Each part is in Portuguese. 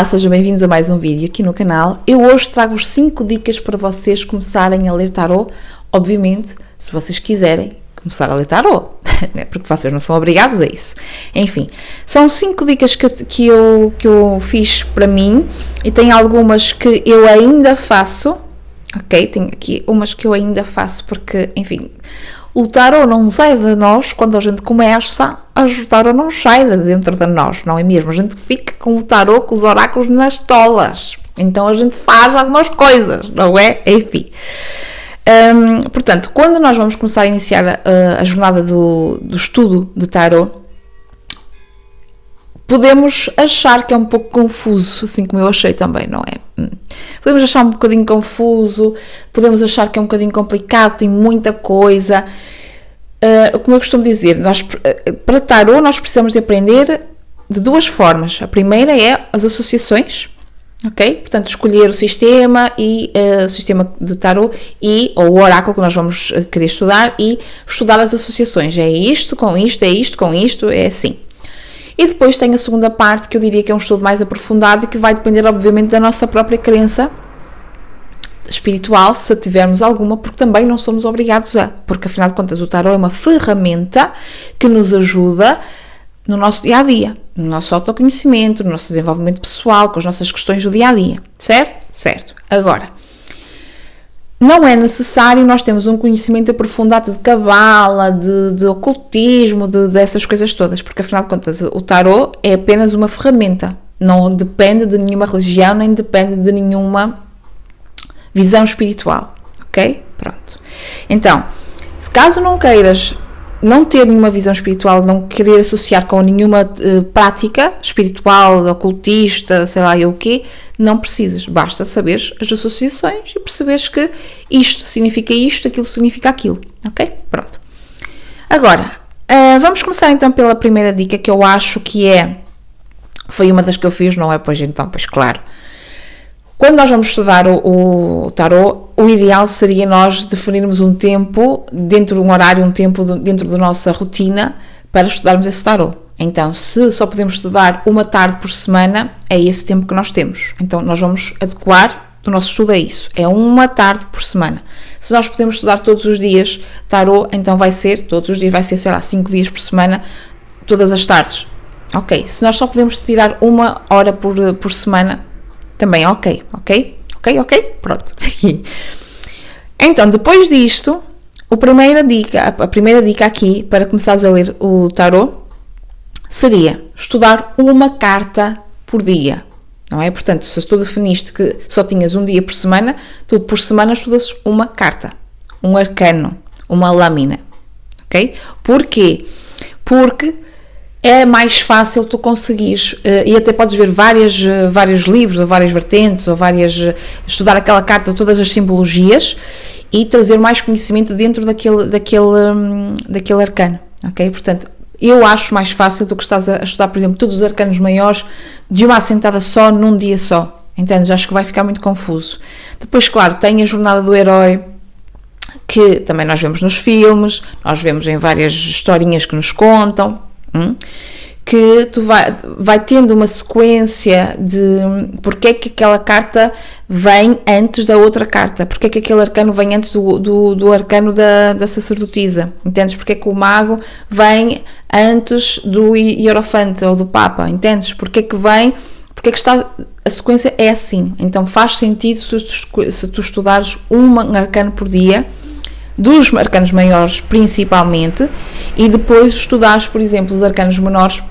Sejam bem-vindos a mais um vídeo aqui no canal. Eu hoje trago-vos 5 dicas para vocês começarem a ler tarot. Obviamente, se vocês quiserem começar a ler tarot, né? Porque vocês não são obrigados a isso. Enfim, são 5 dicas que eu fiz para mim e tem algumas que eu ainda faço, ok? Tem aqui umas que eu ainda faço porque, enfim, o tarot não sai de nós quando a gente começa, o tarot não sai de dentro de nós, não é mesmo? A gente fica com o tarot, com os oráculos nas tolas, então a gente faz algumas coisas, não é? Enfim. Portanto, quando nós vamos começar a iniciar a jornada do estudo de tarot, podemos achar que é um pouco confuso, assim como eu achei também, não é? Podemos achar um bocadinho confuso, podemos achar que é um bocadinho complicado, tem muita coisa. Como eu costumo dizer, para tarot nós precisamos de aprender de duas formas. A primeira é as associações, ok? Portanto, escolher o sistema o sistema de tarot ou o oráculo que nós vamos querer estudar e estudar as associações. É isto com isto, é isto com isto, é assim. E depois tem a segunda parte, que eu diria que é um estudo mais aprofundado e que vai depender, obviamente, da nossa própria crença espiritual, se tivermos alguma, porque também não somos obrigados porque afinal de contas o tarot é uma ferramenta que nos ajuda no nosso dia-a-dia, no nosso autoconhecimento, no nosso desenvolvimento pessoal, com as nossas questões do dia-a-dia, certo? Certo. Agora, não é necessário nós termos um conhecimento aprofundado de cabala, de ocultismo, dessas coisas todas, porque afinal de contas o tarot é apenas uma ferramenta, não depende de nenhuma religião, nem depende de nenhuma visão espiritual, ok? Pronto. Então, se caso não queiras não ter nenhuma visão espiritual, não querer associar com nenhuma prática espiritual, ocultista, sei lá o quê, não precisas, basta saberes as associações e perceberes que isto significa isto, aquilo significa aquilo, ok? Pronto. Agora, vamos começar então pela primeira dica, que eu acho que foi uma das que eu fiz, não é? Pois então, pois claro. Quando nós vamos estudar o tarot, o ideal seria nós definirmos um tempo, dentro de um horário, dentro da nossa rotina, para estudarmos esse tarot. Então, se só podemos estudar uma tarde por semana, é esse tempo que nós temos. Então, nós vamos adequar o nosso estudo a isso. É uma tarde por semana. Se nós podemos estudar todos os dias tarot, então todos os dias vai ser, sei lá, 5 dias por semana, todas as tardes. Ok. Se nós só podemos tirar uma hora por semana, também ok, pronto. Então, depois disto, a primeira dica aqui, para começares a ler o tarot, seria estudar uma carta por dia, não é? Portanto, se tu definiste que só tinhas um dia por semana, tu por semana estudas uma carta, um arcano, uma lâmina, ok? Porquê? Porque é mais fácil tu conseguires, e até podes ver vários livros, ou várias vertentes, ou estudar aquela carta, todas as simbologias, e trazer mais conhecimento dentro daquele arcano, ok? Portanto, eu acho mais fácil do que estás a estudar, por exemplo, todos os arcanos maiores de uma assentada só, num dia só, entendes? Acho que vai ficar muito confuso. Depois, claro, tem a jornada do herói, que também nós vemos nos filmes, nós vemos em várias historinhas que nos contam, que tu vai tendo uma sequência de porque é que aquela carta vem antes da outra carta, porque é que aquele arcano vem antes do arcano da sacerdotisa, entendes? Porque é que o mago vem antes do hierofante ou do papa, entendes? Porque é que está, a sequência é assim, então faz sentido se tu estudares um arcano por dia, dos arcanos maiores principalmente, e depois estudares, por exemplo, os arcanos menores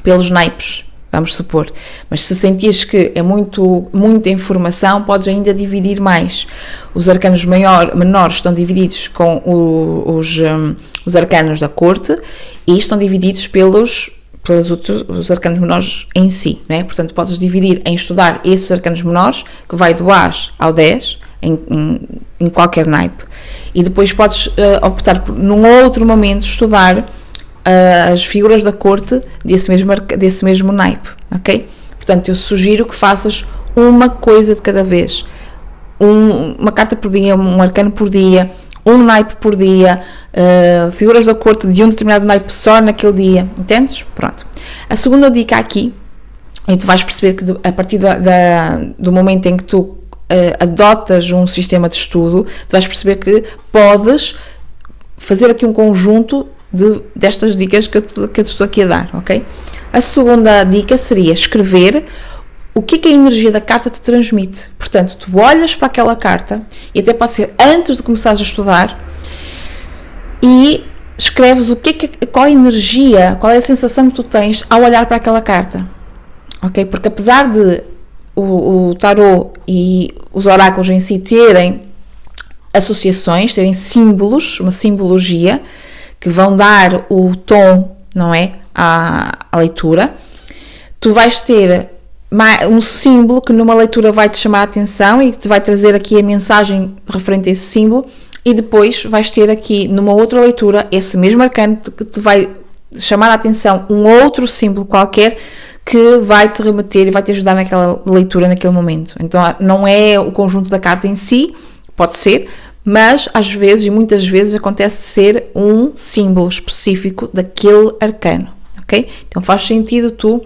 pelos naipes, vamos supor. Mas se sentires que é muita informação, podes ainda dividir mais. Os arcanos menores estão divididos com os arcanos da corte e estão divididos pelos os arcanos menores em si, não é? Portanto, podes dividir em estudar esses arcanos menores, que vai do As ao 10, em qualquer naipe, e depois podes optar por, num outro momento, estudar as figuras da corte desse mesmo naipe, ok? Portanto, eu sugiro que faças uma coisa de cada vez, uma carta por dia, um arcano por dia, um naipe por dia, figuras da corte de um determinado naipe só naquele dia, entendes? Pronto. A segunda dica aqui e tu vais perceber que a partir do momento em que tu adotas um sistema de estudo, tu vais perceber que podes fazer aqui um conjunto destas dicas que eu te estou aqui a dar, ok? A segunda dica seria escrever o que a energia da carta te transmite. Portanto, tu olhas para aquela carta, e até pode ser antes de começares a estudar, e escreves qual é a energia, qual é a sensação que tu tens ao olhar para aquela carta, ok? Porque apesar de o tarot e os oráculos em si terem associações, terem símbolos, uma simbologia, que vão dar o tom, não é, à leitura, tu vais ter um símbolo que numa leitura vai te chamar a atenção e que te vai trazer aqui a mensagem referente a esse símbolo, e depois vais ter aqui numa outra leitura esse mesmo arcano que te vai chamar a atenção um outro símbolo qualquer que vai te remeter e vai te ajudar naquela leitura naquele momento. Então não é o conjunto da carta em si, pode ser, mas às vezes e muitas vezes acontece ser um símbolo específico daquele arcano, ok? Então faz sentido tu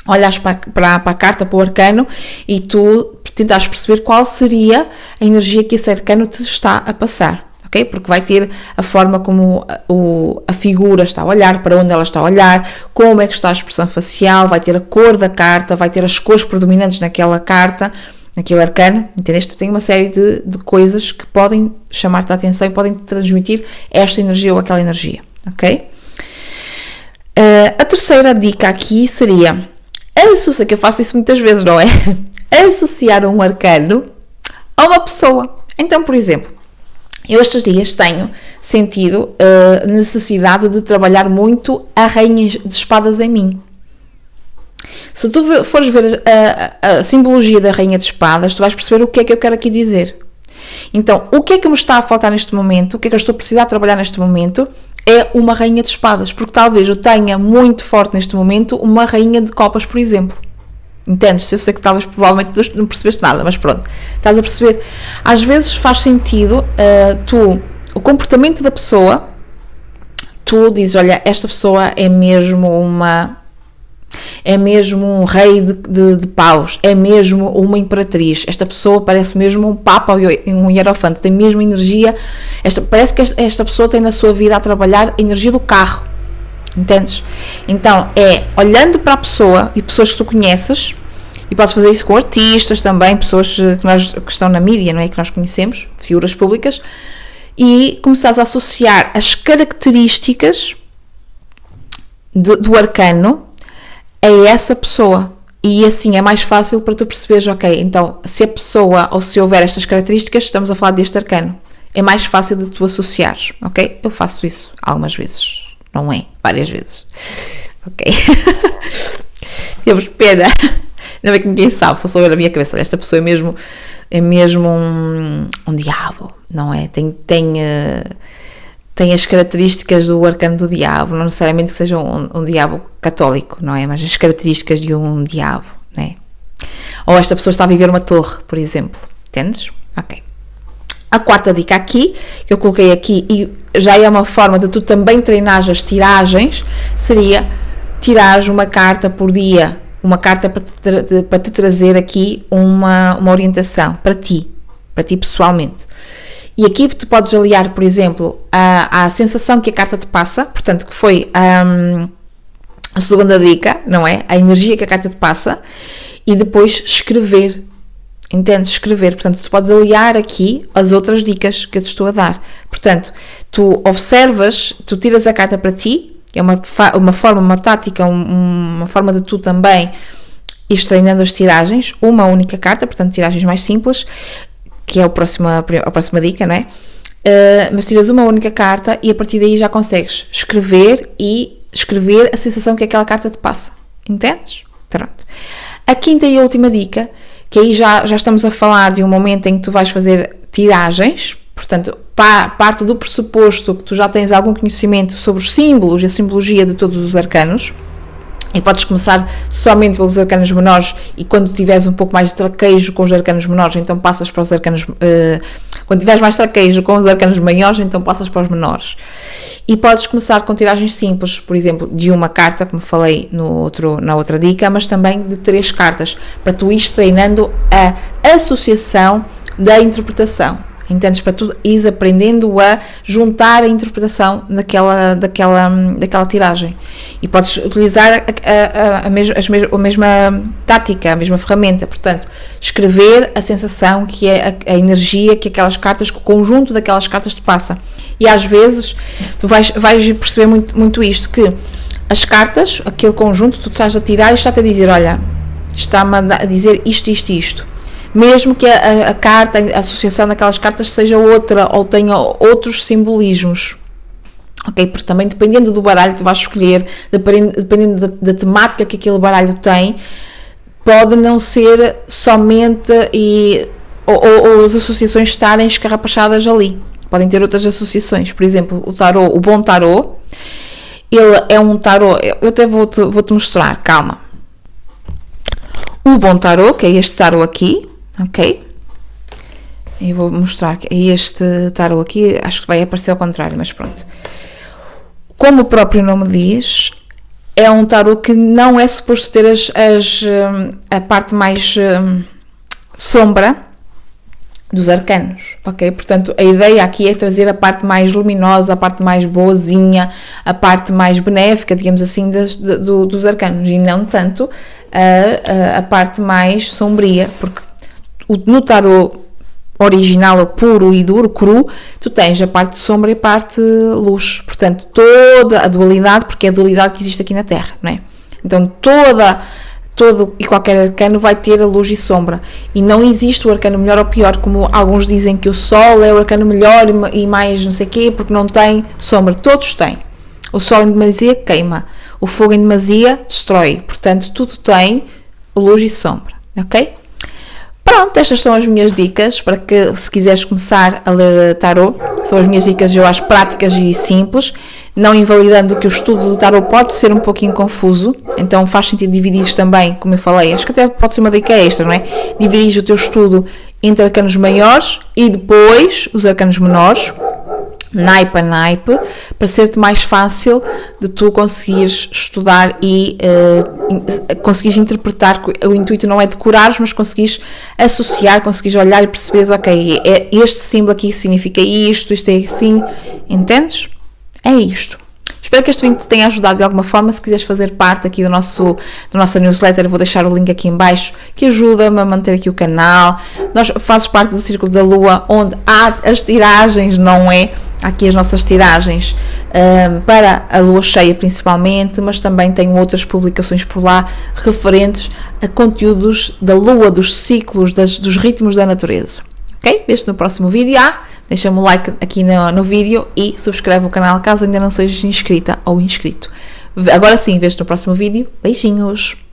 olhares para a carta, para o arcano, e tu tentares perceber qual seria a energia que esse arcano te está a passar, ok? Porque vai ter a forma como a figura está a olhar, para onde ela está a olhar, como é que está a expressão facial, vai ter a cor da carta, vai ter as cores predominantes naquela carta, naquele arcano, entendeste? Tem uma série de coisas que podem chamar-te a atenção e podem te transmitir esta energia ou aquela energia, ok? A terceira dica aqui seria associar, que eu faço isso muitas vezes, não é? Associar um arcano a uma pessoa. Então, por exemplo, eu estes dias tenho sentido necessidade de trabalhar muito a rainha de espadas em mim. Se tu fores ver a simbologia da rainha de espadas, tu vais perceber o que é que eu quero aqui dizer. Então, o que é que me está a faltar neste momento, o que é que eu estou a precisar trabalhar neste momento, é uma rainha de espadas, porque talvez eu tenha muito forte neste momento uma rainha de copas, por exemplo. Entendes? Eu sei que talvez provavelmente não percebeste nada, mas pronto, estás a perceber? Às vezes faz sentido o comportamento da pessoa, tu dizes, olha, esta pessoa é mesmo um rei de paus, é mesmo uma imperatriz, esta pessoa parece mesmo um papa ou um hierofante, tem mesmo energia, parece que esta pessoa tem na sua vida a trabalhar a energia do carro, entendes? Então olhando para a pessoa e pessoas que tu conheces, e podes fazer isso com artistas também, pessoas que estão na mídia, não é? Que nós conhecemos, figuras públicas, e começares a associar as características do arcano a essa pessoa, e assim é mais fácil para tu perceberes, ok, então se a pessoa ou se houver estas características, estamos a falar deste arcano, é mais fácil de tu associares, ok? Eu faço isso algumas vezes, não é? Várias vezes, ok? Temos pena, não é que ninguém sabe, só sou eu na minha cabeça, esta pessoa é mesmo um diabo, não é? Tem as características do arcano do diabo, não necessariamente que seja um diabo católico, não é? Mas as características de um diabo, não é? Ou esta pessoa está a viver uma torre, por exemplo, entendes? Ok. A quarta dica aqui, que eu coloquei aqui, e já é uma forma de tu também treinares as tiragens, seria tirares uma carta por dia, uma carta para te trazer aqui uma orientação, para ti pessoalmente. E aqui tu podes aliar, por exemplo, à sensação que a carta te passa, portanto, que foi a segunda dica, não é? A energia que a carta te passa, e depois escrever. Entendes? Escrever. Portanto, tu podes aliar aqui as outras dicas que eu te estou a dar. Portanto, tu observas, tu tiras a carta para ti, é uma forma, uma tática, uma forma de tu também ires treinando as tiragens, uma única carta, portanto, tiragens mais simples, que é a próxima dica, não é? Mas tiras uma única carta e a partir daí já consegues escrever a sensação que aquela carta te passa. Entendes? Pronto. A quinta e a última dica, que aí já estamos a falar de um momento em que tu vais fazer tiragens, portanto, parte do pressuposto que tu já tens algum conhecimento sobre os símbolos e a simbologia de todos os arcanos, e podes começar somente pelos arcanos menores, e quando tiveres um pouco mais de traquejo com os arcanos menores, então passas para os arcanos, Quando tiveres mais traquejo com os arcanos maiores, então passas para os menores. E podes começar com tiragens simples, por exemplo, de uma carta, como falei na outra dica, mas também de 3 cartas, para tu ires treinando a associação da interpretação. Entendes? Para tu ires aprendendo a juntar a interpretação daquela tiragem. E podes utilizar a mesma tática, a mesma ferramenta. Portanto, escrever a sensação que é a energia que aquelas cartas, que o conjunto daquelas cartas te passa. E às vezes tu vais perceber muito isto, que as cartas, aquele conjunto, tu estás a tirar e está-te a dizer, olha, está-me a dizer isto. Mesmo que a carta, a associação daquelas cartas seja outra ou tenha outros simbolismos. Ok? Porque também dependendo do baralho que tu vais escolher, dependendo da temática que aquele baralho tem, pode não ser somente ou as associações estarem escarrapachadas ali. Podem ter outras associações. Por exemplo, o bom tarô, ele é um tarô, eu até vou-te mostrar, calma. O bom tarô, que é este tarô aqui, ok? Eu vou mostrar que é este tarô aqui, acho que vai aparecer ao contrário, mas pronto. Como o próprio nome diz, é um tarô que não é suposto ter a parte mais sombra dos arcanos, ok? Portanto, a ideia aqui é trazer a parte mais luminosa, a parte mais boazinha, a parte mais benéfica, digamos assim, dos arcanos, e não tanto a parte mais sombria, porque no tarô original, ou puro e duro, cru, tu tens a parte de sombra e a parte luz, portanto, toda a dualidade, porque é a dualidade que existe aqui na Terra, não é? Então, todo e qualquer arcano vai ter a luz e sombra, e não existe o arcano melhor ou pior, como alguns dizem que o Sol é o arcano melhor e mais não sei o quê, porque não tem sombra. Todos têm. O Sol em demasia queima, o fogo em demasia destrói, portanto tudo tem luz e sombra, ok? Pronto, estas são as minhas dicas para que, se quiseres começar a ler tarô, são as minhas dicas, eu acho, práticas e simples, não invalidando que o estudo do tarô pode ser um pouquinho confuso, então faz sentido dividir também, como eu falei, acho que até pode ser uma dica extra, não é? Dividir o teu estudo entre arcanos maiores e depois os arcanos menores, naipe a naipe, para ser-te mais fácil de tu conseguires estudar e conseguires interpretar. O intuito não é decorares, mas conseguires associar, conseguires olhar e perceberes, ok, este símbolo aqui significa isto é assim, entendes? É isto. Espero que este vídeo te tenha ajudado de alguma forma. Se quiseres fazer parte aqui da nossa newsletter, eu vou deixar o link aqui em baixo, que ajuda-me a manter aqui o canal. Fazes parte do Círculo da Lua, onde há as tiragens, não é? Há aqui as nossas tiragens para a lua cheia principalmente, mas também tenho outras publicações por lá referentes a conteúdos da lua, dos ciclos, dos ritmos da natureza. Ok? Vejo-te no próximo vídeo. Deixa-me um like aqui no vídeo e subscreve o canal caso ainda não sejas inscrita ou inscrito. Agora sim, vejo-te no próximo vídeo. Beijinhos!